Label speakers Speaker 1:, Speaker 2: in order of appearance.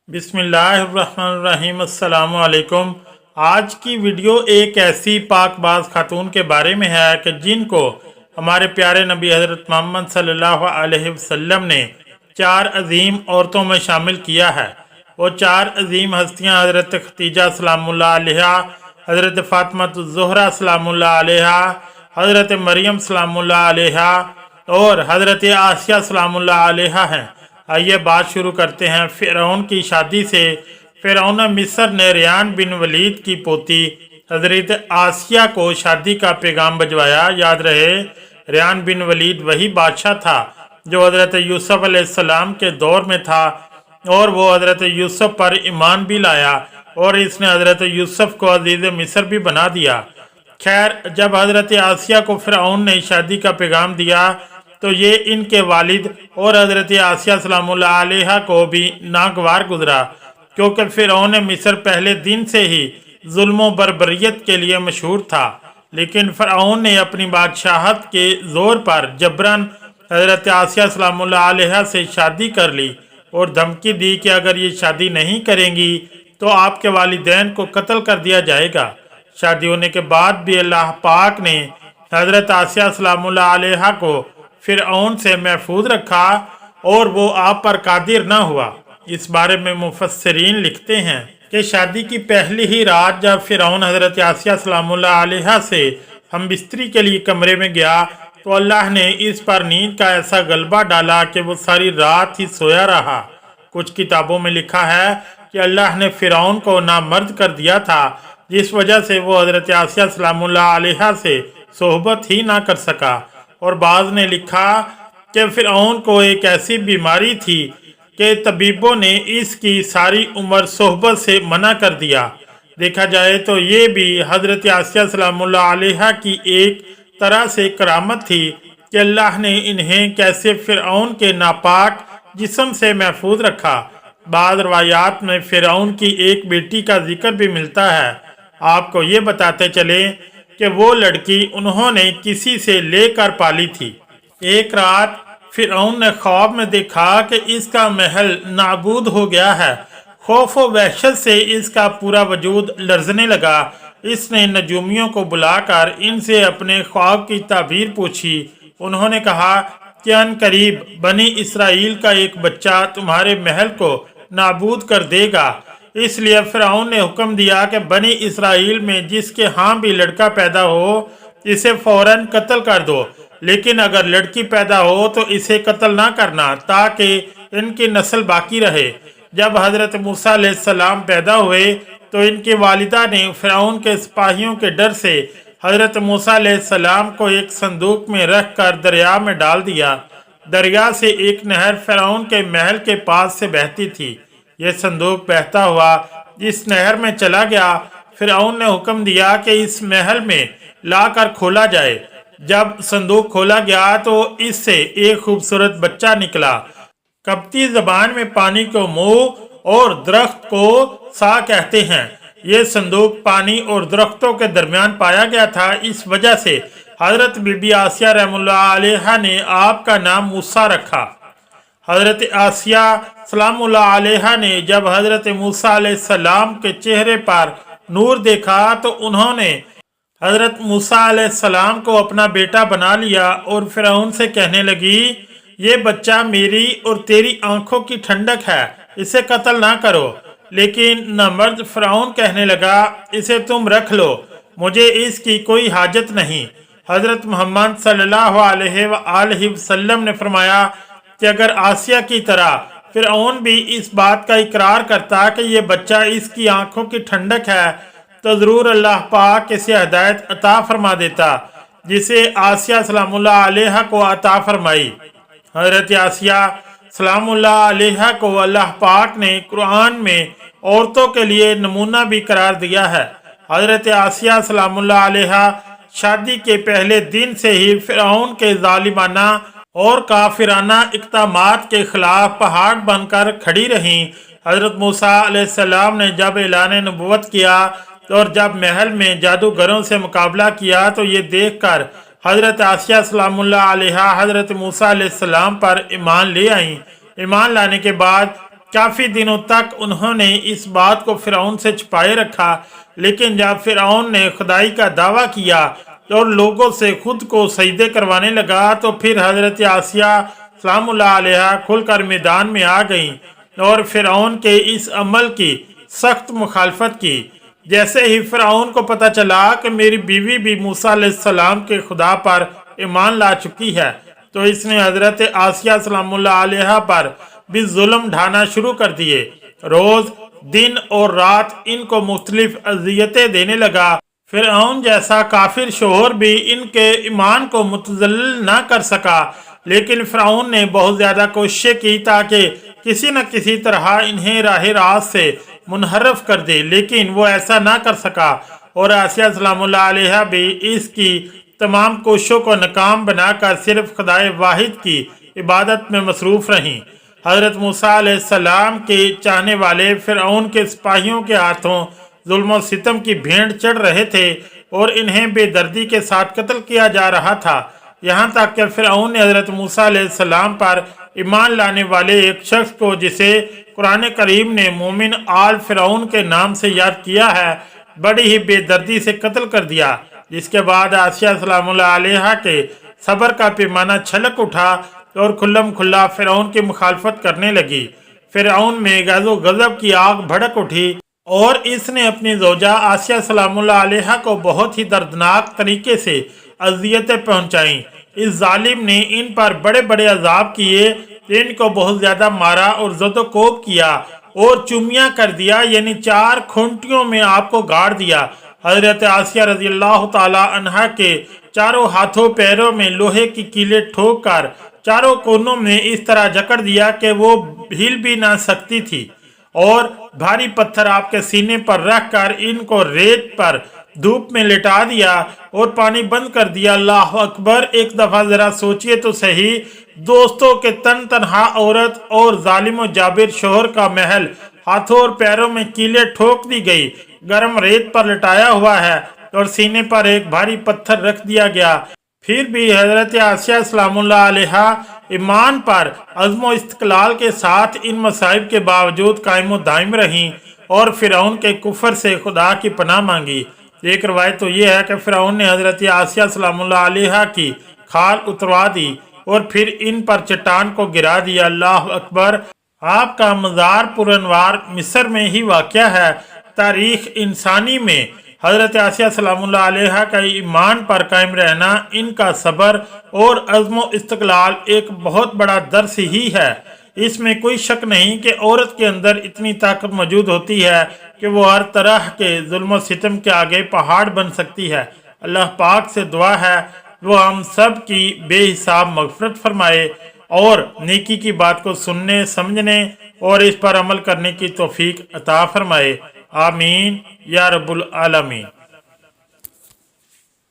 Speaker 1: बिस्मिल्लाहिर्रहमानिर्रहीम। अस्सलाम वालेकुम। आज की वीडियो एक ऐसी पाकबाज खातून के बारे में है कि जिनको हमारे प्यारे नबी हज़रत मोहम्मद सल्लल्लाहु अलैहि वसल्लम ने चार अजीम औरतों में शामिल किया है। वो चार अजीम हस्तियां हज़रत खतीजा सलामुल्लाह अलैहा, हज़रत फ़ातिमा सलामुल्लाह अलैहा, हज़रत मरियम सलामुल्लाह अलैहा और हज़रत आसिया सलामुल्लाह अलैहा हैं। आइए बात शुरू करते हैं फ़िरौन की शादी से। फ़िरौन मिस्र ने रेयान बिन वलीद की पोती हज़रत आसिया को शादी का पैगाम भिजवाया। याद रहे, रेयान बिन वलीद वही बादशाह था जो हज़रत यूसुफ अलैहिस्सलाम के दौर में था और वो हज़रत यूसुफ पर ईमान भी लाया और इसने हज़रत यूसुफ को अजीज़ मिस्र भी बना दिया। खैर, जब हज़रत आसिया को फ़िरौन ने शादी का पैगाम दिया तो ये इनके वालिद और हज़रत आसिया सलामुल्लाह अलैहा को भी नागवार गुजरा, क्योंकि फ़िरौन मिस्र पहले दिन से ही जुल्म बर्बरियत के लिए मशहूर था। लेकिन फ़िरौन ने अपनी बादशाहत के ज़ोर पर जबरन हज़रत आसिया सलामुल्लाह अलैहा से शादी कर ली और धमकी दी कि अगर ये शादी नहीं करेंगी तो आपके वालिदैन को कत्ल कर दिया जाएगा। शादी होने के बाद भी अल्लाह पाक ने हज़रत आसिया सलामुल्लाह अलैहा को फ़िरऔन से महफूज रखा और वो आप पर कादिर ना हुआ। इस बारे में मुफस्सिरीन लिखते हैं कि शादी की पहली ही रात जब फ़िरऔन हज़रत आसिया सलामुल्लाह अलैहा से हम बिस्तरी के लिए कमरे में गया तो अल्लाह ने इस पर नींद का ऐसा गलबा डाला कि वो सारी रात ही सोया रहा। कुछ किताबों में लिखा है कि अल्लाह ने फ़िरऔन को नामर्द कर दिया था, जिस वजह से वो हज़रत आसिया सलामुल्लाह अलैहा से सोहबत ही ना कर सका। और बाज़ ने लिखा कि फ़िरऔन को एक ऐसी बीमारी थी कि तबीबों ने इसकी सारी उम्र सोहबत से मना कर दिया। देखा जाए तो ये भी हज़रत आसिया सलामुल्लाह अलैहा की एक तरह से करामत थी कि अल्लाह ने इन्हें कैसे फ़िरऔन के नापाक जिस्म से महफूज रखा। बाद रवायात में फ़िरऔन की एक बेटी का जिक्र भी मिलता है। आपको ये बताते चले कि वो लड़की उन्होंने किसी से लेकर पाली थी। एक रात फ़िरऔन ने ख्वाब में देखा कि इसका महल नाबूद हो गया है। खौफ व वहशत से इसका पूरा वजूद लर्जने लगा। इसने नजूमियों को बुलाकर इनसे अपने ख्वाब की ताबीर पूछी। उन्होंने कहा कि अनकरीब बनी इसराइल का एक बच्चा तुम्हारे महल को नाबूद कर देगा। इसलिए फ़िरऔन ने हुक्म दिया कि बनी इसराइल में जिसके यहाँ भी लड़का पैदा हो इसे फ़ौरन कत्ल कर दो, लेकिन अगर लड़की पैदा हो तो इसे कत्ल ना करना ताकि इनकी नस्ल बाकी रहे। जब हज़रत मूसा अलैहिस्सलाम पैदा हुए तो इनकी वालिदा ने फ़िरऔन के सिपाहियों के डर से हज़रत मूसा अलैहिस्सलाम को एक संदूक में रख कर दरिया में डाल दिया। दरिया से एक नहर फ़िरऔन के महल के पास से बहती थी। यह संदूक बहता हुआ इस नहर में चला गया। फ़िरऔन ने हुक्म दिया कि इस महल में लाकर खोला जाए। जब संदूक खोला गया तो इससे एक खूबसूरत बच्चा निकला। कप्ती ज़बान में पानी को मुँह और दरख्त को सा कहते हैं। ये संदूक पानी और दरख्तों के दरमियान पाया गया था। इस वजह से हज़रत बीबी आसिया रहमतुल्लाह अलैहा ने आपका नाम मूसा रखा। हज़रत आसिया सलामुल्लाह अलैहा ने जब हज़रत मूसा अलैहिस्सलाम के चेहरे पर नूर देखा तो उन्होंने हज़रत मूसा अलैहिस्सलाम को अपना बेटा बना लिया और फ़िरऔन से कहने लगी, ये बच्चा मेरी और तेरी आंखों की ठंडक है, इसे कत्ल ना करो। लेकिन नामर्द फ़िरऔन कहने लगा, इसे तुम रख लो, मुझे इसकी कोई हाजत नहीं। हज़रत मोहम्मद सल्लल्लाहु अलैहि वसल्लम ने फरमाया कि अगर आसिया की तरह फ़िरऔन भी इस बात का इकरार करता कि ये बच्चा इसकी आंखों की ठंडक है तो ज़रूर अल्लाह पाक इसे हिदायत अता फरमा देता जिसे आसिया सलामुल्लाह अलैहा को अता फरमाई। हज़रत आसिया सलामुल्लाह अलैहा को अल्लाह पाक ने कुरान में औरतों के लिए नमूना भी करार दिया है। हज़रत आसिया सलामुल्लाह अलैहा शादी के पहले दिन से ही फ़िरऔन के ज़ालिमाना और काफिराना इक़दामात के खिलाफ पहाड़ बनकर खड़ी रहीं। हज़रत मूसा अलैहिस्सलाम ने जब ऐलान नबुव्वत किया और जब महल में जादूगरों से मुकाबला किया तो ये देखकर हज़रत आसिया सलामुल्लाह अलैहा हज़रत मूसा अलैहिस्सलाम पर ईमान ले आईं। ईमान लाने के बाद काफ़ी दिनों तक उन्होंने इस बात को फ़िरौन से छुपाए रखा, लेकिन जब फ़िरौन ने खुदाई का दावा किया और लोगों से खुद को सजदे करवाने लगा, तो फिर हज़रत आसिया सलामुल्लाह अलैहा खुलकर मैदान में आ गईं और फ़िरौन के इस अमल की सख्त मुखालफत की। जैसे ही फ़िरौन को पता चला कि मेरी बीवी भी मूसा अलैहिस्सलाम के खुदा पर ईमान ला चुकी है, तो इसने हज़रत आसिया सलामुल्लाह अलैहा पर भी जुल्म ढाना शुरू कर दिए। रोज़ दिन और रात इनको मुख्तलिफ अजियतें देने लगा। फ़िरऔन जैसा काफिर शोहर भी इनके ईमान को मुतज़ल्लिल न कर सका, लेकिन फ़िरऔन ने बहुत ज़्यादा कोशिशें की ताकि किसी न किसी तरह इन्हें राह रास्त से मुनहरफ कर दे, लेकिन वो ऐसा ना कर सका और आसिया सलामुल्लाह अलैहा भी इसकी तमाम कोशिशों को नाकाम बनाकर सिर्फ खुदाए वाहिद की इबादत में मसरूफ़ रहीं। हज़रत मूसा अलैहिस्सलाम के चाहने वाले फ़िरऔन के सिपाहियों के हाथों जुल्म सितम की भेंट चढ़ रहे थे और इन्हें बेदर्दी के साथ कत्ल किया जा रहा था। यहाँ तक कि फ़िरऔन ने हज़रत मूसा अलैहिस्सलाम पर ईमान लाने वाले एक शख्स को, जिसे कुरान करीम ने मोमिन आल फ़िरऔन के नाम से याद किया है, बड़ी ही बेदर्दी से कत्ल कर दिया। जिसके बाद आसिया सलामुल्लाह अलैहा के सब्र का पैमाना छलक उठा और खुल्लम खुल्ला फ़िरऔन की मुखालफत करने लगी। फ़िरऔन में गज़ो गज़ब की आग भड़क उठी और इसने अपनी ज़ौजा आसिया सलामुल्लाह अलैहा को बहुत ही दर्दनाक तरीके से अज़ियतें पहुँचाईं। इस जालिम ने इन पर बड़े बड़े अजाब किए, इनको बहुत ज़्यादा मारा और ज़दोकोब किया और चुमिया कर दिया, यानी 4 खूंटियों में आपको गाड़ दिया। हज़रत आसिया रज़ियल्लाहु ताला अन्हा के चारों हाथों पैरों में लोहे की कीलें ठोक कर चारों कोनों में इस तरह जकड़ दिया कि वो हिल भी ना सकती थी और भारी पत्थर आपके सीने पर रख कर इनको रेत पर धूप में लिटा दिया और पानी बंद कर दिया। अल्लाह अकबर! एक दफ़ा ज़रा सोचिए तो सही, दोस्तों के तन तनहा औरत और जालिम जाबिर शोहर का महल हाथों और पैरों में कीलें ठोक दी गई, गर्म रेत पर लिटाया हुआ है और सीने पर एक भारी पत्थर रख दिया गया। फिर भी हज़रत आसिया सलामुल्लाह अलैहा ईमान पर अज़्म व इस्तिक़लाल के साथ इन मसाइब के बावजूद कायम दाइम रहीं और फ़िरऔन के कुफर से खुदा की पनाह मांगी। एक रवायत तो ये है कि फ़िरऔन ने हज़रत आसिया सलामुल्लाह अलैहा की खाल उतरवा दी और फिर इन पर चट्टान को गिरा दिया। अल्लाह अकबर! आपका मज़ार पुरनवार मिस्र में ही वाक़या है। तारीख़ इंसानी में हज़रत आसिया सलामुल्लाह अलैहा का ईमान पर कायम रहना, इनका सब्र और अज़्म व इस्तिक़लाल एक बहुत बड़ा दर्स ही है। इसमें कोई शक नहीं कि औरत के अंदर इतनी ताकत मौजूद होती है कि वो हर तरह के जुल्म सितम के आगे पहाड़ बन सकती है। अल्लाह पाक से दुआ है वो हम सब की बेहिसाब मग़फ़िरत फरमाए और नेकी की बात को सुनने, समझने और इस पर अमल करने की तौफीक अता फरमाए। आमीन या रब्बुल आलमीन।